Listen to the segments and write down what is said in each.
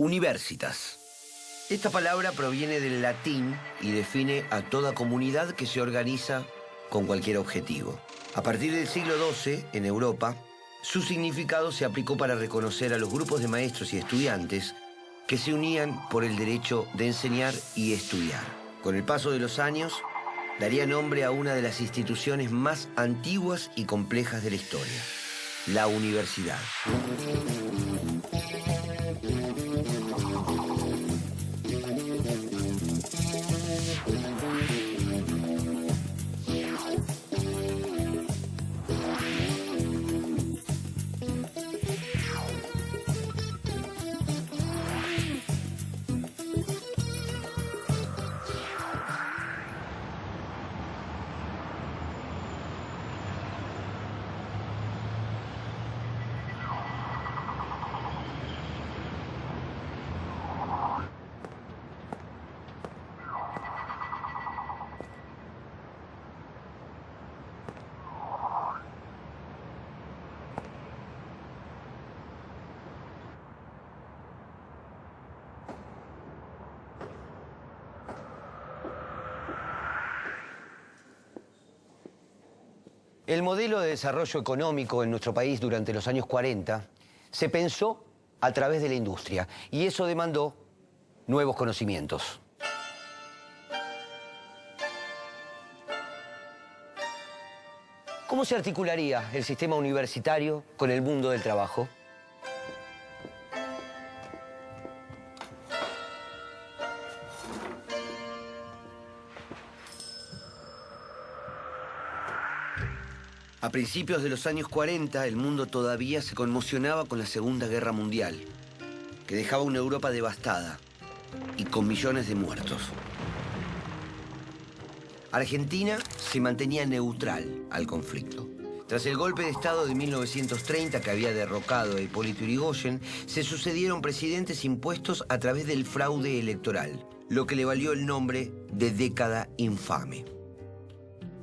Universitas. Esta palabra proviene del latín y define a toda comunidad que se organiza con cualquier objetivo. A partir del siglo XII, en Europa, su significado se aplicó para reconocer a los grupos de maestros y estudiantes que se unían por el derecho de enseñar y estudiar. Con el paso de los años, daría nombre a una de las instituciones más antiguas y complejas de la historia, la universidad. El modelo de desarrollo económico en nuestro país durante los años 40 se pensó a través de la industria y eso demandó nuevos conocimientos. ¿Cómo se articularía el sistema universitario con el mundo del trabajo? A principios de los años 40, el mundo todavía se conmocionaba con la Segunda Guerra Mundial, que dejaba una Europa devastada y con millones de muertos. Argentina se mantenía neutral al conflicto. Tras el golpe de Estado de 1930 que había derrocado a Hipólito Yrigoyen, se sucedieron presidentes impuestos a través del fraude electoral, lo que le valió el nombre de década infame.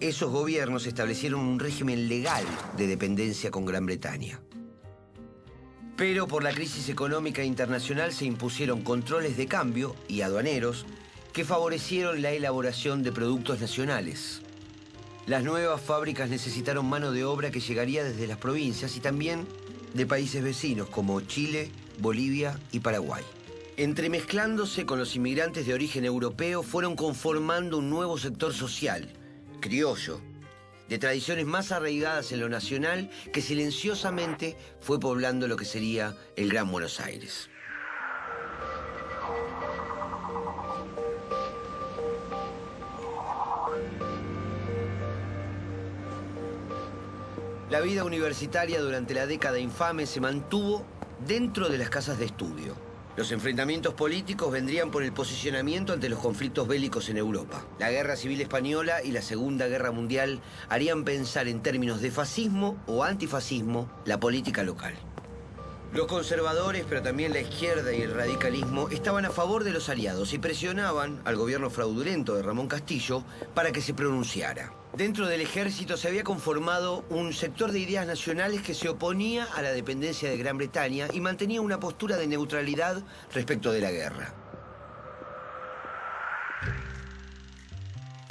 Esos gobiernos establecieron un régimen legal de dependencia con Gran Bretaña. Pero por la crisis económica internacional se impusieron controles de cambio y aduaneros que favorecieron la elaboración de productos nacionales. Las nuevas fábricas necesitaron mano de obra que llegaría desde las provincias y también de países vecinos como Chile, Bolivia y Paraguay. Entremezclándose con los inmigrantes de origen europeo, fueron conformando un nuevo sector social, criollo, de tradiciones más arraigadas en lo nacional, que silenciosamente fue poblando lo que sería el Gran Buenos Aires. La vida universitaria durante la década infame se mantuvo dentro de las casas de estudio. Los enfrentamientos políticos vendrían por el posicionamiento ante los conflictos bélicos en Europa. La Guerra Civil Española y la Segunda Guerra Mundial harían pensar en términos de fascismo o antifascismo la política local. Los conservadores, pero también la izquierda y el radicalismo, estaban a favor de los aliados y presionaban al gobierno fraudulento de Ramón Castillo para que se pronunciara. Dentro del ejército se había conformado un sector de ideas nacionales que se oponía a la dependencia de Gran Bretaña y mantenía una postura de neutralidad respecto de la guerra.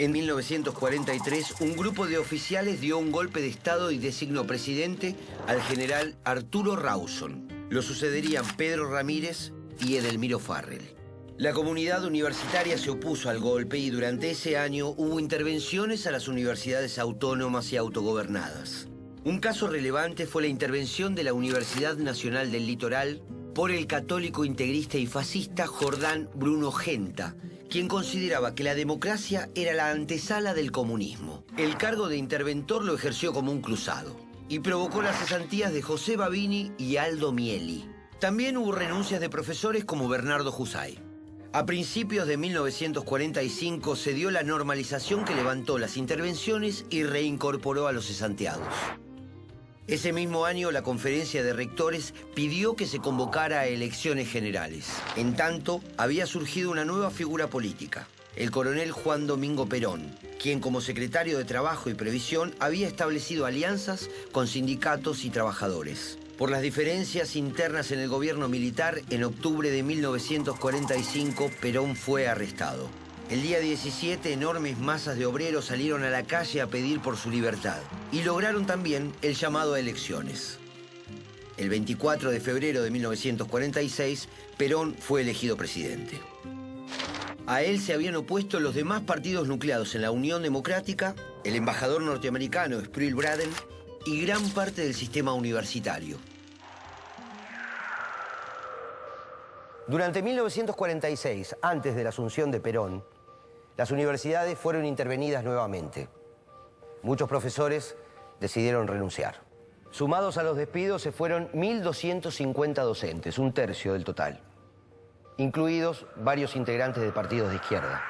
En 1943, un grupo de oficiales dio un golpe de Estado y designó presidente al general Arturo Rawson. Lo sucederían Pedro Ramírez y Edelmiro Farrell. La comunidad universitaria se opuso al golpe y durante ese año hubo intervenciones a las universidades autónomas y autogobernadas. Un caso relevante fue la intervención de la Universidad Nacional del Litoral por el católico integrista y fascista Jordán Bruno Genta, quien consideraba que la democracia era la antesala del comunismo. El cargo de interventor lo ejerció como un cruzado y provocó las cesantías de José Babini y Aldo Mieli. También hubo renuncias de profesores como Bernardo Jusay. A principios de 1945 se dio la normalización que levantó las intervenciones y reincorporó a los cesanteados. Ese mismo año, la Conferencia de Rectores pidió que se convocara a elecciones generales. En tanto, había surgido una nueva figura política, el coronel Juan Domingo Perón, quien como secretario de Trabajo y Previsión había establecido alianzas con sindicatos y trabajadores. Por las diferencias internas en el gobierno militar, en octubre de 1945, Perón fue arrestado. El día 17, enormes masas de obreros salieron a la calle a pedir por su libertad y lograron también el llamado a elecciones. El 24 de febrero de 1946, Perón fue elegido presidente. A él se habían opuesto los demás partidos nucleados en la Unión Democrática, el embajador norteamericano Sproul Braden y gran parte del sistema universitario. Durante 1946, antes de la asunción de Perón, las universidades fueron intervenidas nuevamente. Muchos profesores decidieron renunciar. Sumados a los despidos se fueron 1.250 docentes, un tercio del total, incluidos varios integrantes de partidos de izquierda.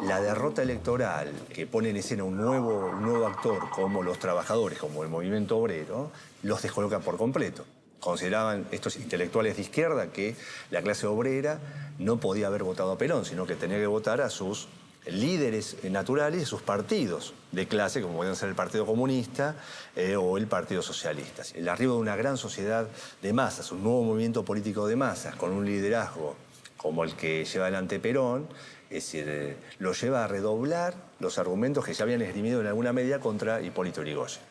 La derrota electoral que pone en escena un nuevo actor como los trabajadores, como el movimiento obrero, los descoloca por completo. Consideraban estos intelectuales de izquierda que la clase obrera no podía haber votado a Perón, sino que tenía que votar a sus líderes naturales y sus partidos de clase, como podían ser el Partido Comunista o el Partido Socialista. El arribo de una gran sociedad de masas, un nuevo movimiento político de masas, con un liderazgo como el que lleva adelante Perón, es decir, lo lleva a redoblar los argumentos que ya habían esgrimido en alguna medida contra Hipólito Yrigoyen.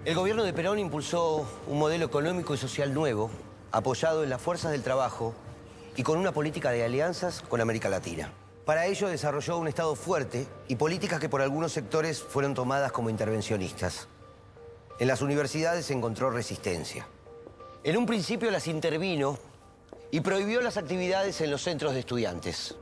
El gobierno de Perón impulsó un modelo económico y social nuevo, apoyado en las fuerzas del trabajo y con una política de alianzas con América Latina. Para ello desarrolló un Estado fuerte y políticas que por algunos sectores fueron tomadas como intervencionistas. En las universidades encontró resistencia. En un principio las intervino y prohibió las actividades en los centros de estudiantes.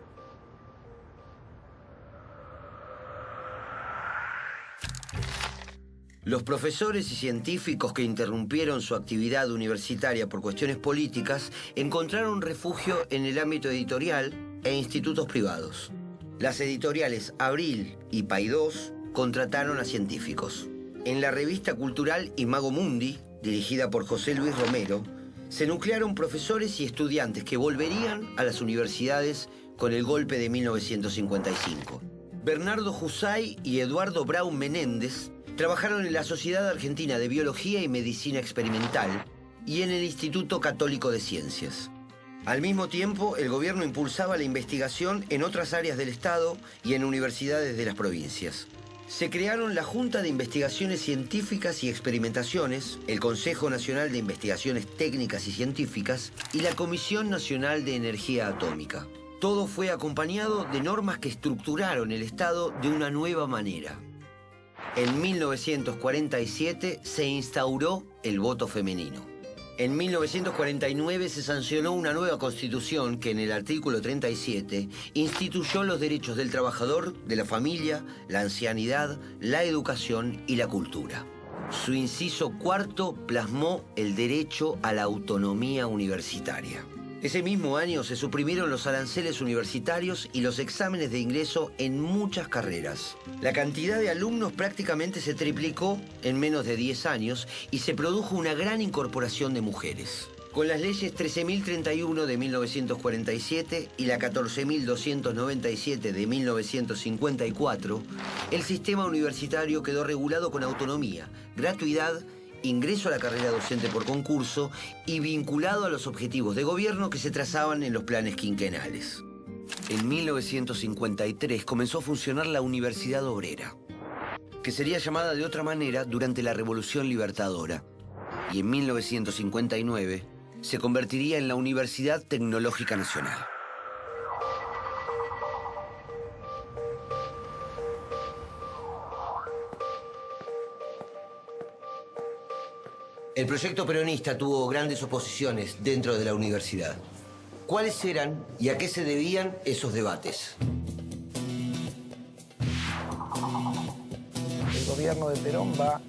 Los profesores y científicos que interrumpieron su actividad universitaria por cuestiones políticas encontraron refugio en el ámbito editorial e institutos privados. Las editoriales Abril y Paidós contrataron a científicos. En la revista cultural Imago Mundi, dirigida por José Luis Romero, se nuclearon profesores y estudiantes que volverían a las universidades con el golpe de 1955. Bernardo Jusay y Eduardo Braun Menéndez trabajaron en la Sociedad Argentina de Biología y Medicina Experimental y en el Instituto Católico de Ciencias. Al mismo tiempo, el gobierno impulsaba la investigación en otras áreas del Estado y en universidades de las provincias. Se crearon la Junta de Investigaciones Científicas y Experimentaciones, el Consejo Nacional de Investigaciones Técnicas y Científicas y la Comisión Nacional de Energía Atómica. Todo fue acompañado de normas que estructuraron el Estado de una nueva manera. En 1947 se instauró el voto femenino. En 1949 se sancionó una nueva constitución que en el artículo 37 instituyó los derechos del trabajador, de la familia, la ancianidad, la educación y la cultura. Su inciso cuarto plasmó el derecho a la autonomía universitaria. Ese mismo año se suprimieron los aranceles universitarios y los exámenes de ingreso en muchas carreras. La cantidad de alumnos prácticamente se triplicó en menos de 10 años y se produjo una gran incorporación de mujeres. Con las leyes 13.031 de 1947 y la 14.297 de 1954, el sistema universitario quedó regulado con autonomía, gratuidad, ingreso a la carrera docente por concurso y vinculado a los objetivos de gobierno que se trazaban en los planes quinquenales. En 1953 comenzó a funcionar la Universidad Obrera, que sería llamada de otra manera durante la Revolución Libertadora, y en 1959 se convertiría en la Universidad Tecnológica Nacional. El proyecto peronista tuvo grandes oposiciones dentro de la universidad. ¿Cuáles eran y a qué se debían esos debates? El gobierno de Perón va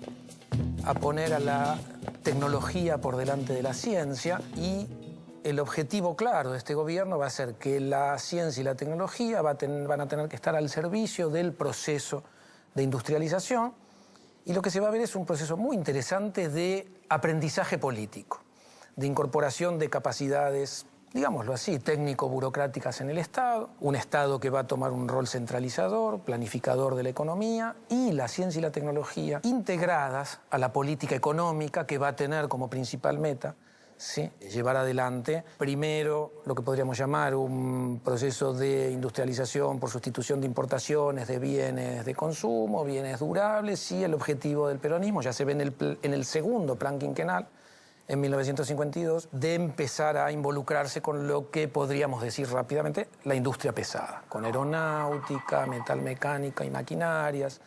a poner a la tecnología por delante de la ciencia y el objetivo claro de este gobierno va a ser que la ciencia y la tecnología van a tener que estar al servicio del proceso de industrialización. Y lo que se va a ver es un proceso muy interesante de aprendizaje político, de incorporación de capacidades, digámoslo así, técnico-burocráticas en el Estado, un Estado que va a tomar un rol centralizador, planificador de la economía, y la ciencia y la tecnología integradas a la política económica que va a tener como principal meta, ¿sí?, llevar adelante, primero, lo que podríamos llamar un proceso de industrialización por sustitución de importaciones de bienes de consumo, bienes durables, y el objetivo del peronismo, ya se ve en el segundo plan quinquenal, en 1952, de empezar a involucrarse con lo que podríamos decir rápidamente la industria pesada, con aeronáutica, metalmecánica y maquinarias,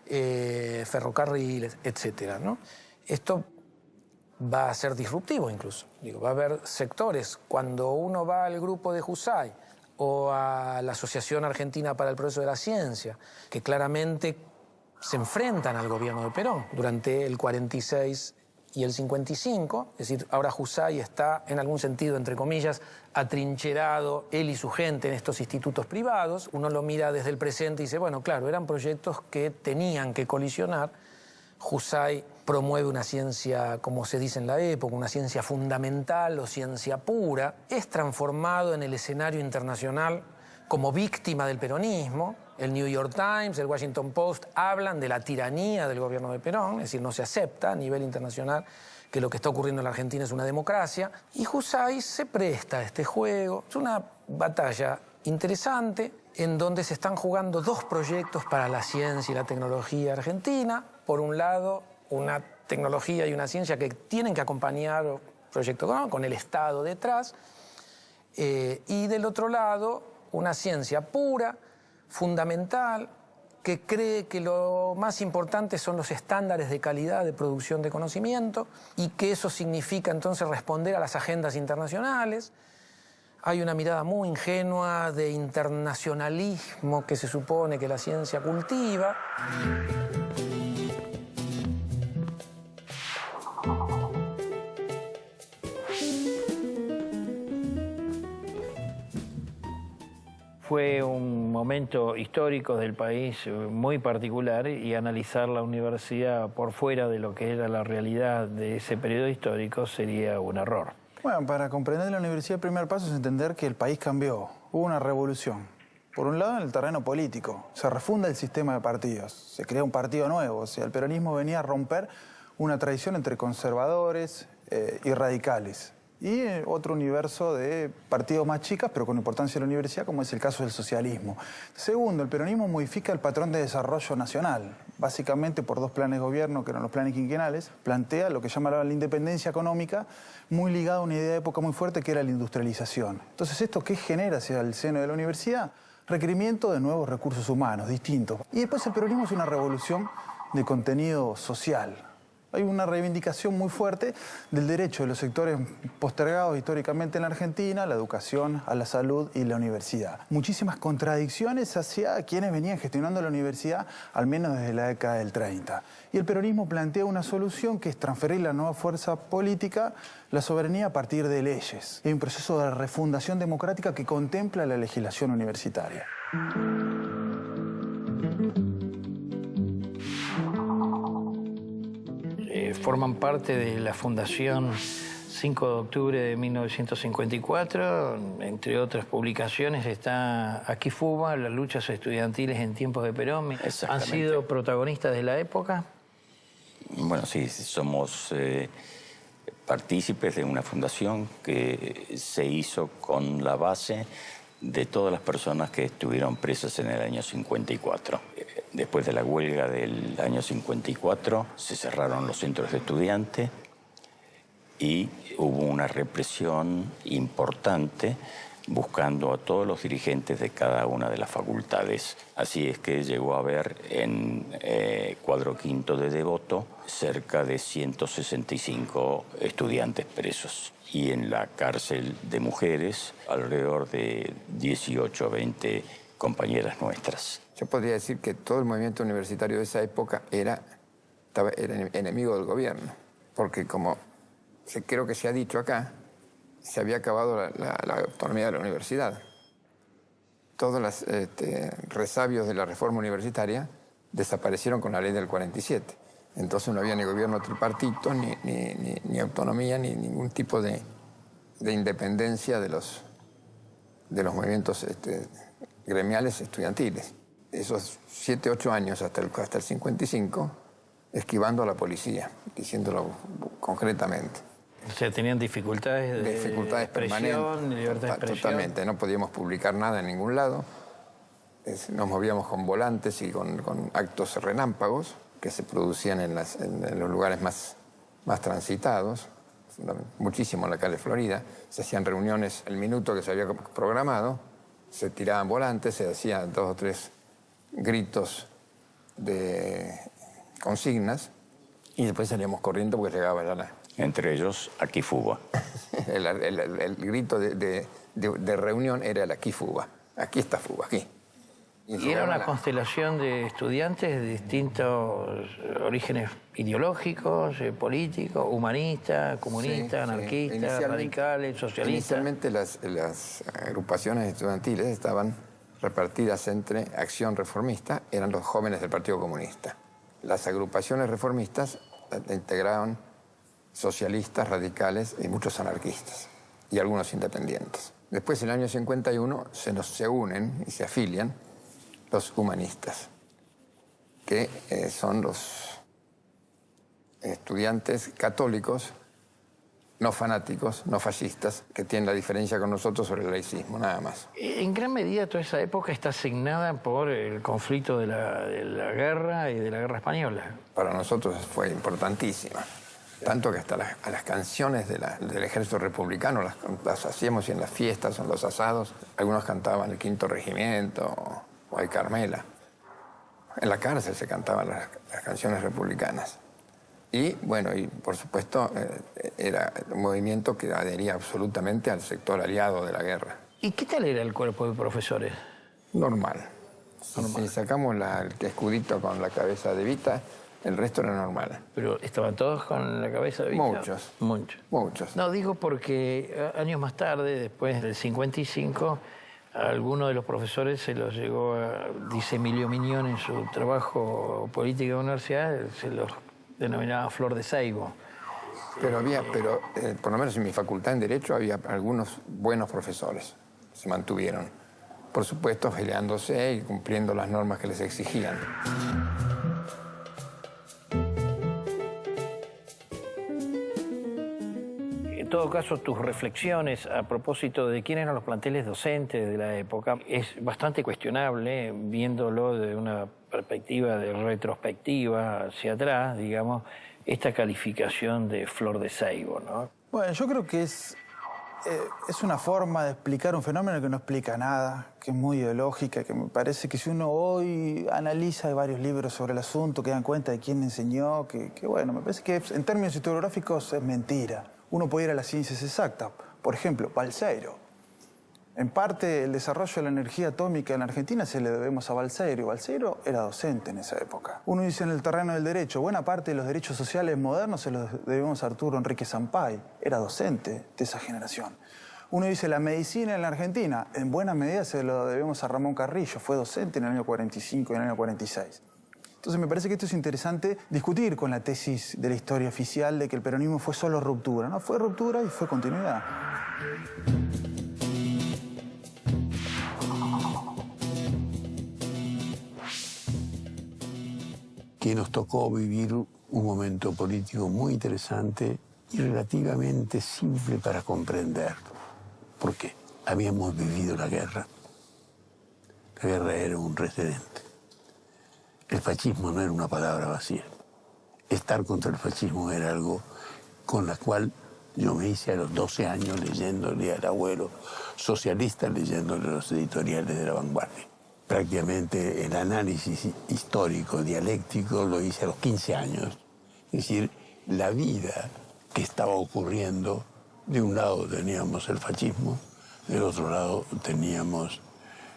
ferrocarriles, etcétera, ¿no? Esto va a ser disruptivo incluso. Digo, va a haber sectores. Cuando uno va al grupo de Husay o a la Asociación Argentina para el Progreso de la Ciencia, que claramente se enfrentan al gobierno de Perón durante el 46 y el 55, es decir, ahora Husay está, en algún sentido, entre comillas, atrincherado, él y su gente, en estos institutos privados. Uno lo mira desde el presente y dice, bueno, claro, eran proyectos que tenían que colisionar. Husay promueve una ciencia, como se dice en la época, una ciencia fundamental o ciencia pura. Es transformado en el escenario internacional como víctima del peronismo. El New York Times, el Washington Post hablan de la tiranía del gobierno de Perón, es decir, no se acepta a nivel internacional que lo que está ocurriendo en la Argentina es una democracia. Y Husay se presta a este juego. Es una batalla interesante en donde se están jugando dos proyectos para la ciencia y la tecnología argentina. Por un lado, una tecnología y una ciencia que tienen que acompañar el proyecto con el Estado detrás. Y del otro lado, una ciencia pura, fundamental, que cree que lo más importante son los estándares de calidad de producción de conocimiento y que eso significa entonces responder a las agendas internacionales. Hay una mirada muy ingenua de internacionalismo que se supone que la ciencia cultiva. Fue un momento histórico del país muy particular y analizar la universidad por fuera de lo que era la realidad de ese periodo histórico sería un error. Bueno, para comprender la universidad el primer paso es entender que el país cambió, hubo una revolución. Por un lado en el terreno político, se refunda el sistema de partidos, se crea un partido nuevo, o sea, el peronismo venía a romper una tradición entre conservadores y radicales. Y otro universo de partidos más chicas, pero con importancia en la universidad, como es el caso del socialismo. Segundo, el peronismo modifica el patrón de desarrollo nacional. Básicamente, por dos planes de gobierno, que eran los planes quinquenales, plantea lo que llama la independencia económica, muy ligada a una idea de época muy fuerte, que era la industrialización. Entonces, ¿esto qué genera hacia el seno de la universidad? Requerimiento de nuevos recursos humanos, distintos. Y después el peronismo es una revolución de contenido social. Hay una reivindicación muy fuerte del derecho de los sectores postergados históricamente en la Argentina, a la educación, a la salud y la universidad. Muchísimas contradicciones hacia quienes venían gestionando la universidad, al menos desde la década del 30. Y el peronismo plantea una solución que es transferir la nueva fuerza política, la soberanía a partir de leyes. Hay un proceso de refundación democrática que contempla la legislación universitaria. Forman parte de la Fundación 5 de octubre de 1954, entre otras publicaciones está Aquí Fuba, las luchas estudiantiles en tiempos de Perón. ¿Han sido protagonistas de la época? Bueno, sí, somos partícipes de una fundación que se hizo con la base de todas las personas que estuvieron presas en el año 54. Después de la huelga del año 54 se cerraron los centros de estudiantes y hubo una represión importante buscando a todos los dirigentes de cada una de las facultades. Así es que llegó a haber en Cuadro Quinto de Devoto cerca de 165 estudiantes presos. Y en la cárcel de mujeres alrededor de 18 o 20 compañeras nuestras. Yo podría decir que todo el movimiento universitario de esa época era enemigo del gobierno, porque como creo que se ha dicho acá, se había acabado la autonomía de la universidad. Todos los resabios de la reforma universitaria desaparecieron con la ley del 47. Entonces no había ni gobierno tripartito, ni autonomía, ni ningún tipo de independencia de los movimientos gremiales estudiantiles. Esos 7, 8 años hasta el 55, esquivando a la policía, diciéndolo concretamente. O sea, tenían dificultades de expresión, de libertad de expresión. Totalmente, no podíamos publicar nada en ningún lado. Nos movíamos con volantes y con actos relámpagos que se producían en los lugares más transitados, muchísimo en la calle Florida. Se hacían reuniones el minuto que se había programado, se tiraban volantes, se hacían 2 o 3 gritos de consignas y después salíamos corriendo porque llegaba ya Entre ellos, Aquí Fuba. el grito de reunión era el Aquí Fuba. Aquí está Fuba, aquí. Y era una constelación de estudiantes de distintos orígenes ideológicos, políticos, humanistas, comunistas, anarquistas, radicales, socialistas. Inicialmente las agrupaciones estudiantiles estaban repartidas entre Acción Reformista, eran los jóvenes del Partido Comunista. Las agrupaciones reformistas integraban socialistas, radicales y muchos anarquistas, y algunos independientes. Después, en el año 51, se unen y se afilian los humanistas, que son los estudiantes católicos, no fanáticos, no fascistas, que tienen la diferencia con nosotros sobre el laicismo, nada más. En gran medida toda esa época está asignada por el conflicto de la guerra y de la guerra española. Para nosotros fue importantísima. Tanto que hasta las canciones del ejército republicano las hacíamos en las fiestas, en los asados. Algunos cantaban el Quinto Regimiento o el Carmela. En la cárcel se cantaban las canciones republicanas. Y, bueno, y por supuesto, era un movimiento que adhería absolutamente al sector aliado de la guerra. ¿Y qué tal era el cuerpo de profesores? Normal. Si sacamos el escudito con la cabeza de Evita, el resto era normal. ¿Pero estaban todos con la cabeza de Evita? Muchos. Muchos. No, digo porque años más tarde, después del 55, a alguno de los profesores se los llegó dice Emilio Miñón en su trabajo política de la universidad, se los denominaba Flor de Saibo. Pero por lo menos en mi facultad en Derecho había algunos buenos profesores, se mantuvieron. Por supuesto, peleándose y cumpliendo las normas que les exigían. En todo caso, tus reflexiones a propósito de quiénes eran los planteles docentes de la época es bastante cuestionable, viéndolo desde una perspectiva de retrospectiva hacia atrás, digamos, esta calificación de Flor de Saibo, ¿no? Bueno, yo creo que es una forma de explicar un fenómeno que no explica nada, que es muy ideológica, que me parece que si uno hoy analiza varios libros sobre el asunto, que dan cuenta de quién enseñó, que bueno, me parece que en términos historiográficos es mentira. Uno puede ir a las ciencias exactas. Por ejemplo, Balseiro. En parte, el desarrollo de la energía atómica en Argentina se le debemos a Balseiro. Balseiro era docente en esa época. Uno dice en el terreno del derecho, buena parte de los derechos sociales modernos se los debemos a Arturo Enrique Sampay. Era docente de esa generación. Uno dice la medicina en la Argentina, en buena medida se lo debemos a Ramón Carrillo. Fue docente en el año 45 y en el año 46. Entonces me parece que esto es interesante discutir con la tesis de la historia oficial de que el peronismo fue solo ruptura. No, fue ruptura y fue continuidad. Que nos tocó vivir un momento político muy interesante y relativamente simple para comprender. ¿Por qué? Habíamos vivido la guerra. La guerra era un precedente. El fascismo no era una palabra vacía. Estar contra el fascismo era algo con la cual yo me hice a los 12 años leyéndole al abuelo socialista, leyéndole los editoriales de La Vanguardia. Prácticamente el análisis histórico, dialéctico, lo hice a los 15 años. Es decir, la vida que estaba ocurriendo, de un lado teníamos el fascismo, del otro lado teníamos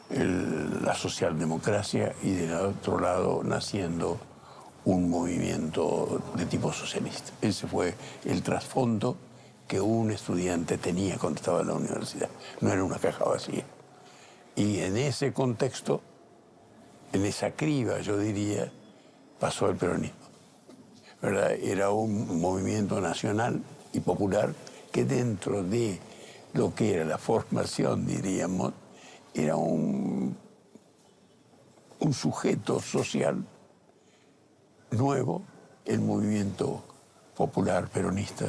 la socialdemocracia y del otro lado naciendo un movimiento de tipo socialista. Ese fue el trasfondo que un estudiante tenía cuando estaba en la universidad. No era una caja vacía. Y en ese contexto, en esa criba, yo diría, pasó el peronismo. ¿Verdad? Era un movimiento nacional y popular que dentro de lo que era la formación, diríamos, era un sujeto social nuevo. El movimiento popular peronista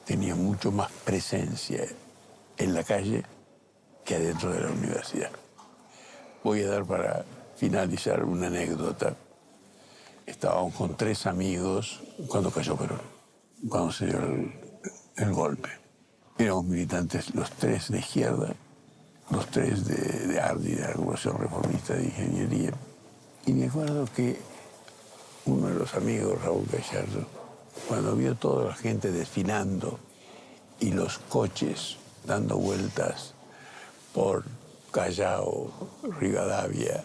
tenía mucho más presencia en la calle que adentro de la universidad. Voy a dar para finalizar una anécdota. Estábamos con 3 amigos cuando cayó Perón, cuando se dio el golpe. Éramos militantes los 3 de izquierda, los 3 de ARDI, de la Agrupación Reformista de Ingeniería. Y me acuerdo que uno de los amigos, Raúl Gallardo, cuando vio toda la gente desfilando y los coches dando vueltas por Callao, Rivadavia,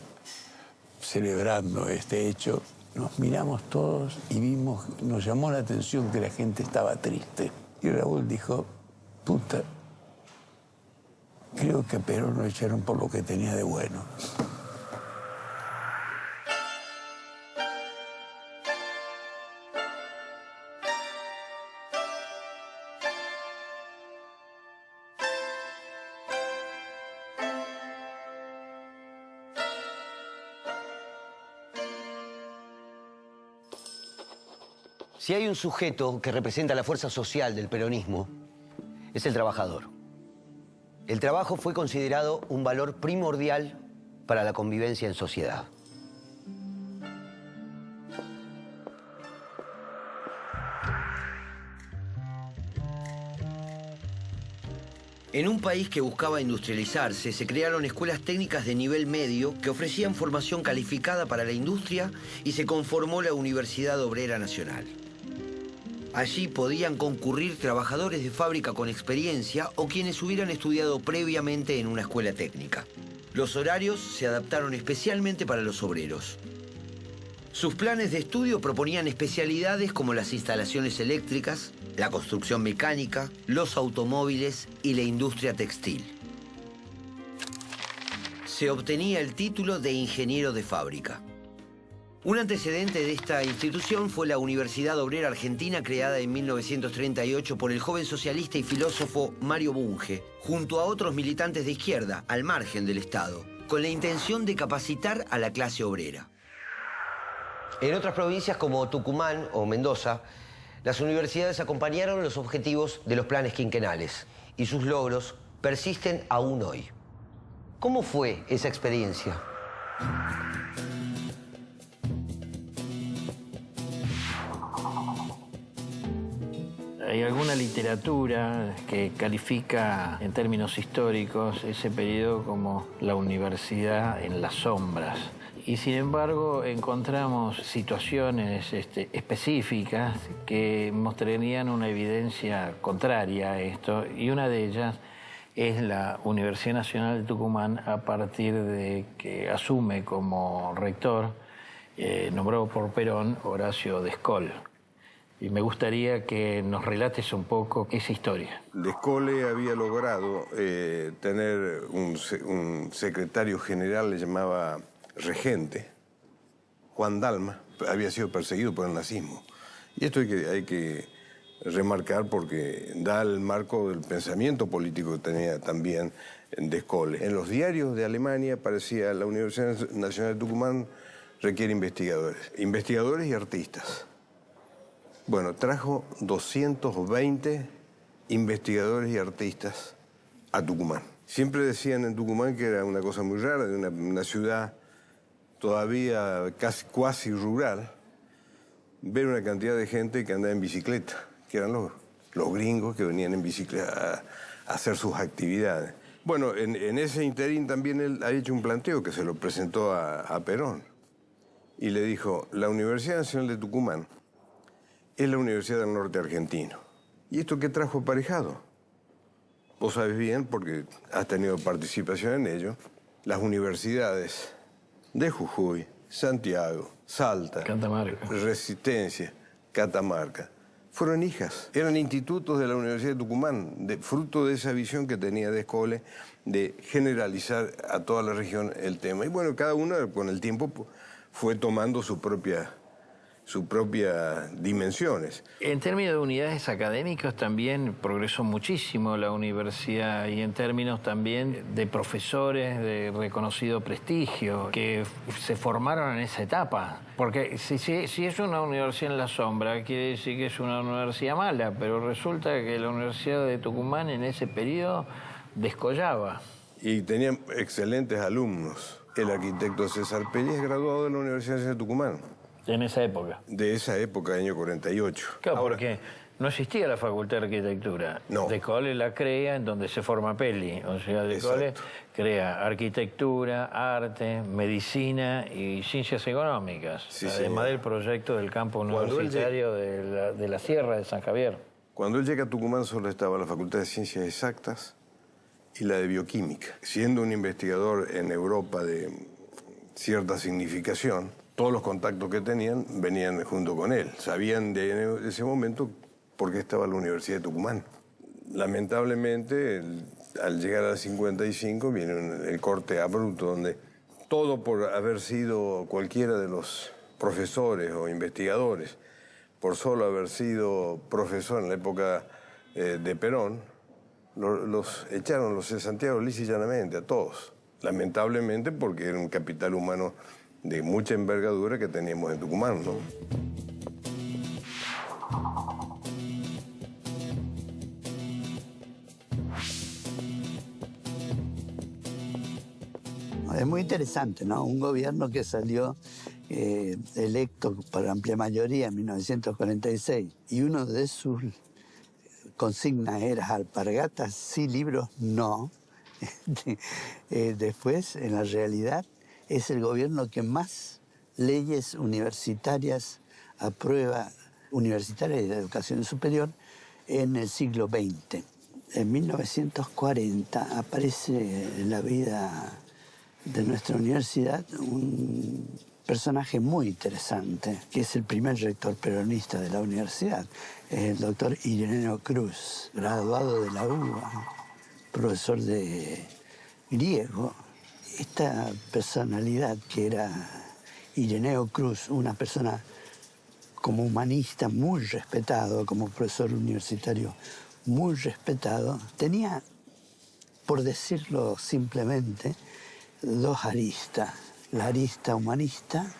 celebrando este hecho, nos miramos todos y vimos, nos llamó la atención que la gente estaba triste. Y Raúl dijo, puta, creo que a Perón lo echaron por lo que tenía de bueno. Si hay un sujeto que representa la fuerza social del peronismo, es el trabajador. El trabajo fue considerado un valor primordial para la convivencia en sociedad. En un país que buscaba industrializarse, se crearon escuelas técnicas de nivel medio que ofrecían formación calificada para la industria y se conformó la Universidad Obrera Nacional. Allí podían concurrir trabajadores de fábrica con experiencia o quienes hubieran estudiado previamente en una escuela técnica. Los horarios se adaptaron especialmente para los obreros. Sus planes de estudio proponían especialidades como las instalaciones eléctricas, la construcción mecánica, los automóviles y la industria textil. Se obtenía el título de ingeniero de fábrica. Un antecedente de esta institución fue la Universidad Obrera Argentina, creada en 1938 por el joven socialista y filósofo Mario Bunge, junto a otros militantes de izquierda, al margen del Estado, con la intención de capacitar a la clase obrera. En otras provincias como Tucumán o Mendoza, las universidades acompañaron los objetivos de los planes quinquenales y sus logros persisten aún hoy. ¿Cómo fue esa experiencia? Hay alguna literatura que califica en términos históricos ese periodo como la universidad en las sombras. Y sin embargo encontramos situaciones específicas que mostrarían una evidencia contraria a esto, y una de ellas es la Universidad Nacional de Tucumán, a partir de que asume como rector, nombrado por Perón, Horacio Descolle. Y me gustaría que nos relates un poco esa historia. Descolle había logrado tener un secretario general, le llamaba regente, Juan Dalma. Había sido perseguido por el nazismo. Y esto hay que remarcar porque da el marco del pensamiento político que tenía también Descolle. En los diarios de Alemania aparecía: la Universidad Nacional de Tucumán requiere investigadores y artistas. Bueno, trajo 220 investigadores y artistas a Tucumán. Siempre decían en Tucumán que era una cosa muy rara, de una ciudad todavía cuasi rural, ver una cantidad de gente que andaba en bicicleta, que eran los gringos que venían en bicicleta a hacer sus actividades. Bueno, en ese interín también él ha hecho un planteo que se lo presentó a Perón. Y le dijo: la Universidad Nacional de Tucumán es la Universidad del Norte Argentino. ¿Y esto qué trajo aparejado? Vos sabés bien, porque has tenido participación en ello, las universidades de Jujuy, Santiago, Salta, Catamarca, Resistencia, Catamarca, fueron hijas. Eran institutos de la Universidad de Tucumán, fruto de esa visión que tenía Descolle de generalizar a toda la región el tema. Y bueno, cada una con el tiempo fue tomando sus propias dimensiones. En términos de unidades académicas también progresó muchísimo la universidad, y en términos también de profesores de reconocido prestigio que se formaron en esa etapa. Porque si es una universidad en la sombra, quiere decir que es una universidad mala, pero resulta que la Universidad de Tucumán en ese periodo descollaba. Y tenían excelentes alumnos. El arquitecto César Pérez es graduado de la Universidad de Tucumán. En esa época. De esa época, año 48. Claro, porque no existía la Facultad de Arquitectura. No. Descolle la crea en donde se forma Pelli. O sea, Descolle crea arquitectura, arte, medicina y ciencias económicas. Sí, además del proyecto del campo universitario de la Sierra de San Javier. Cuando él llega a Tucumán solo estaba la Facultad de Ciencias Exactas y la de Bioquímica. Siendo un investigador en Europa de cierta significación, todos los contactos que tenían venían junto con él. Sabían de ese momento por qué estaba la Universidad de Tucumán. Lamentablemente, al llegar al 55, viene el corte abrupto, donde todo por haber sido cualquiera de los profesores o investigadores, por solo haber sido profesor en la época de Perón, los echaron, los cesantearon lisa y llanamente a todos. Lamentablemente, porque era un capital humano de mucha envergadura que teníamos en Tucumán, ¿no? Es muy interesante, ¿no? Un gobierno que salió electo por amplia mayoría en 1946 y uno de sus consignas era: alpargatas sí, libros no. Después, en la realidad, es el gobierno que más leyes universitarias aprueba, universitarias y de educación superior, en el siglo XX. En 1940 aparece en la vida de nuestra universidad un personaje muy interesante, que es el primer rector peronista de la universidad, es el doctor Ireneo Cruz, graduado de la UBA, profesor de griego. Esta personalidad que era Ireneo Cruz, una persona como humanista muy respetado, como profesor universitario muy respetado, tenía, por decirlo simplemente, dos aristas: la arista humanista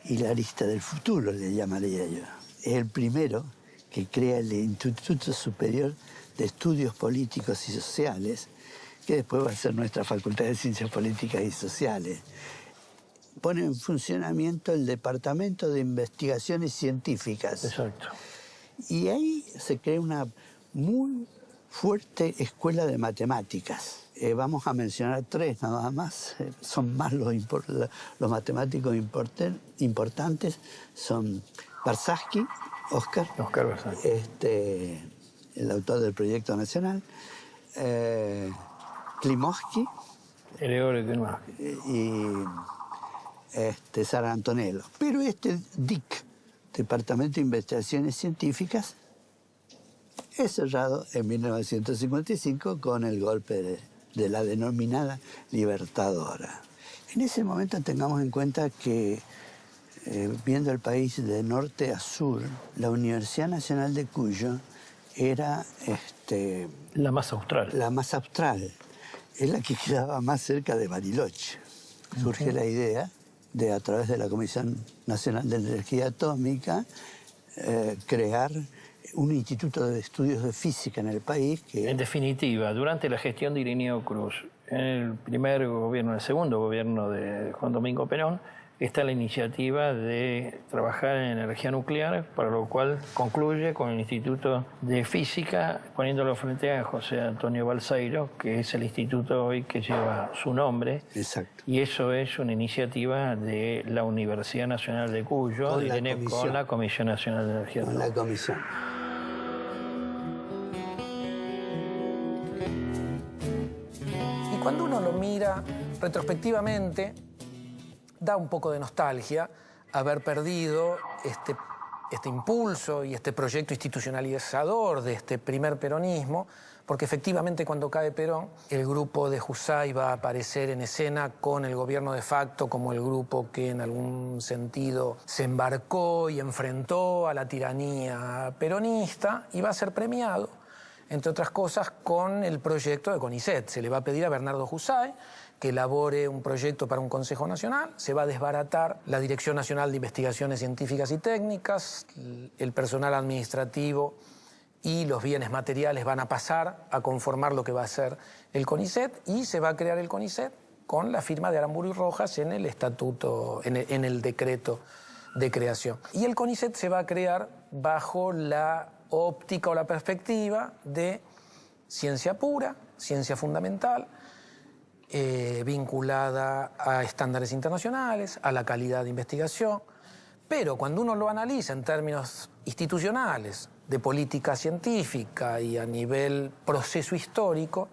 y la arista del futuro, le llamaría yo. Es el primero que crea el Instituto Superior de Estudios Políticos y Sociales, que después va a ser nuestra Facultad de Ciencias Políticas y Sociales. Pone en funcionamiento el Departamento de Investigaciones Científicas. Exacto. Y ahí se crea una muy fuerte escuela de matemáticas. Vamos a mencionar 3 nada más. Son más los matemáticos importantes. Son Barsatsky, Oscar Barsatsky. El autor del Proyecto Nacional. Klimovsky. Gregorio Klimovsky. Y Sara Antonello. Pero DIC, Departamento de Investigaciones Científicas, es cerrado en 1955 con el golpe de la denominada Libertadora. En ese momento tengamos en cuenta que, viendo el país de norte a sur, la Universidad Nacional de Cuyo era la más austral. La más austral. Es la que quedaba más cerca de Bariloche. Surge la idea de, a través de la Comisión Nacional de Energía Atómica, crear un instituto de estudios de física en el país que... En definitiva, durante la gestión de Irineo Cruz, en el primer gobierno, en el segundo gobierno de Juan Domingo Perón, está la iniciativa de trabajar en energía nuclear, para lo cual concluye con el Instituto de Física, poniéndolo frente a José Antonio Balseiro, que es el instituto hoy que lleva su nombre. Exacto. Y eso es una iniciativa de la Universidad Nacional de Cuyo, con la Comisión Nacional de Energía. Con la Comisión. Y cuando uno lo mira retrospectivamente, da un poco de nostalgia haber perdido este impulso y este proyecto institucionalizador de este primer peronismo, porque efectivamente cuando cae Perón, el grupo de Jusay va a aparecer en escena con el gobierno de facto como el grupo que en algún sentido se embarcó y enfrentó a la tiranía peronista, y va a ser premiado, entre otras cosas, con el proyecto de CONICET. Se le va a pedir a Bernardo Jusay que elabore un proyecto para un Consejo Nacional, se va a desbaratar la Dirección Nacional de Investigaciones Científicas y Técnicas, el personal administrativo y los bienes materiales van a pasar a conformar lo que va a ser el CONICET, y se va a crear el CONICET con la firma de Aramburu y Rojas en el estatuto, en el decreto de creación. Y el CONICET se va a crear bajo la óptica o la perspectiva de ciencia pura, ciencia fundamental, vinculada a estándares internacionales, a la calidad de investigación. Pero cuando uno lo analiza en términos institucionales, de política científica y a nivel proceso histórico,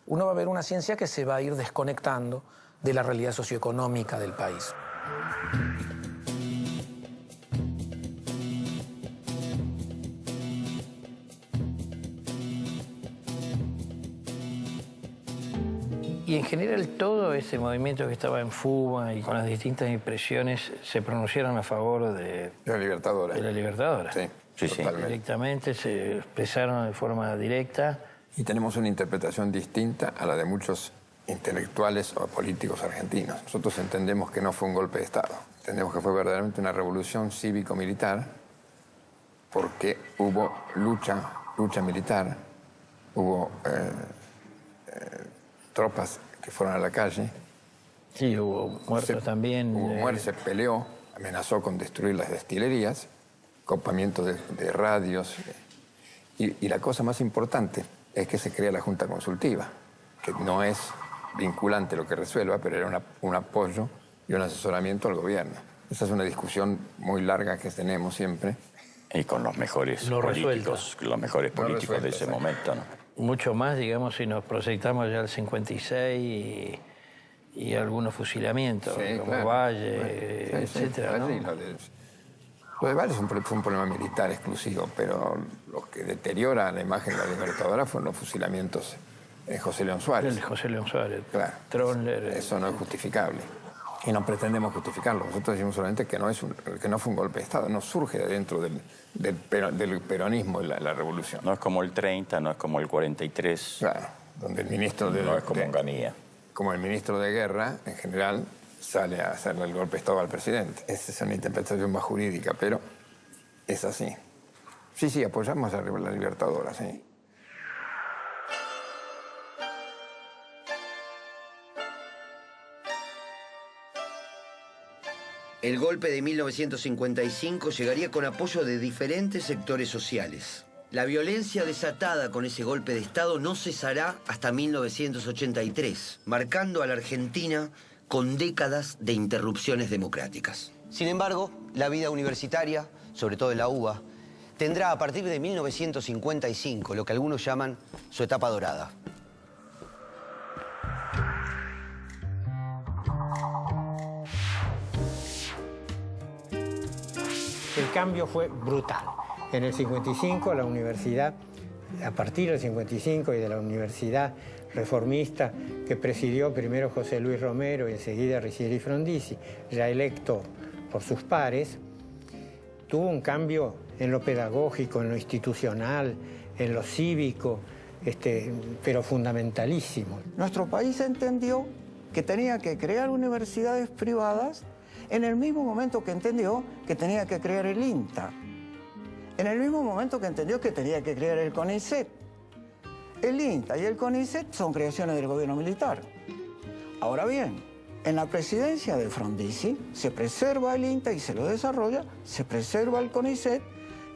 uno va a ver una ciencia que se va a ir desconectando de la realidad socioeconómica del país. Y en general todo ese movimiento que estaba en fuga y con las distintas impresiones se pronunciaron a favor de la Libertadora. De la Libertadora. Sí, sí, totalmente. Directamente se expresaron de forma directa. Y tenemos una interpretación distinta a la de muchos intelectuales o políticos argentinos. Nosotros entendemos que no fue un golpe de Estado. Entendemos que fue verdaderamente una revolución cívico-militar, porque hubo lucha militar, hubo tropas que fueron a la calle. Sí, hubo muertos también. Hubo muertos, se peleó, amenazó con destruir las destilerías, copamiento de radios. Y la cosa más importante es que se crea la Junta Consultiva, que no es vinculante lo que resuelva, pero era un apoyo y un asesoramiento al gobierno. Esa es una discusión muy larga que tenemos siempre. Y con los mejores políticos de ese momento, ¿no? Mucho más, digamos, si nos proyectamos ya al 56 y algunos fusilamientos, sí, como claro. Valle, etcétera, ¿no? Lo de Valle fue un problema militar exclusivo, pero lo que deteriora la imagen de la Libertadora fueron los fusilamientos de José León Suárez. El José León Suárez, claro. Troller. Eso no es justificable. Y no pretendemos justificarlo. Nosotros decimos solamente que no fue un golpe de Estado, no surge de dentro del peronismo y la revolución. No es como el 30, no es como el 43. Claro, donde el ministro no es como Onganía. Como el ministro de Guerra, en general, sale a hacerle el golpe de Estado al presidente. Esa es una interpretación más jurídica, pero es así. Sí, apoyamos a la Libertadora, sí. El golpe de 1955 llegaría con apoyo de diferentes sectores sociales. La violencia desatada con ese golpe de Estado no cesará hasta 1983, marcando a la Argentina con décadas de interrupciones democráticas. Sin embargo, la vida universitaria, sobre todo en la UBA, tendrá a partir de 1955 lo que algunos llaman su etapa dorada. El cambio fue brutal. En el 55 la universidad, a partir del 55 y de la universidad reformista que presidió primero José Luis Romero y enseguida Riccieri Frondizi, ya electo por sus pares, tuvo un cambio en lo pedagógico, en lo institucional, en lo cívico, pero fundamentalísimo. Nuestro país entendió que tenía que crear universidades privadas en el mismo momento que entendió que tenía que crear el INTA, en el mismo momento que entendió que tenía que crear el CONICET. El INTA y el CONICET son creaciones del gobierno militar. Ahora bien, en la presidencia de Frondizi se preserva el INTA y se lo desarrolla, se preserva el CONICET,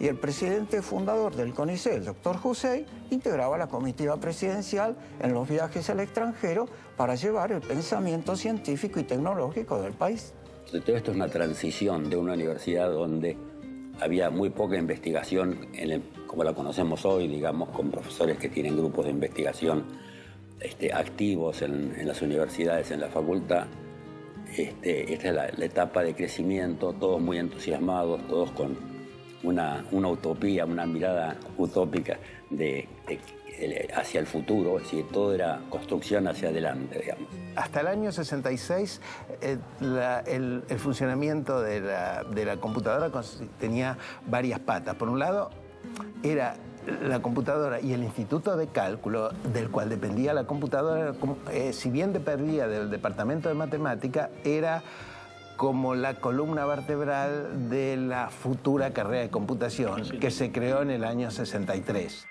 y el presidente fundador del CONICET, el doctor Hussein, integraba la comitiva presidencial en los viajes al extranjero para llevar el pensamiento científico y tecnológico del país. Todo esto es una transición de una universidad donde había muy poca investigación, como la conocemos hoy, digamos, con profesores que tienen grupos de investigación activos en las universidades, en la facultad. Esta es la etapa de crecimiento, todos muy entusiasmados, todos con una utopía, una mirada utópica hacia el futuro, es decir, todo era construcción hacia adelante, digamos. Hasta el año 66, el funcionamiento de la computadora tenía varias patas. Por un lado, era la computadora y el instituto de cálculo del cual dependía la computadora, si bien dependía del departamento de matemática, era como la columna vertebral de la futura carrera de computación que se creó en el año 63.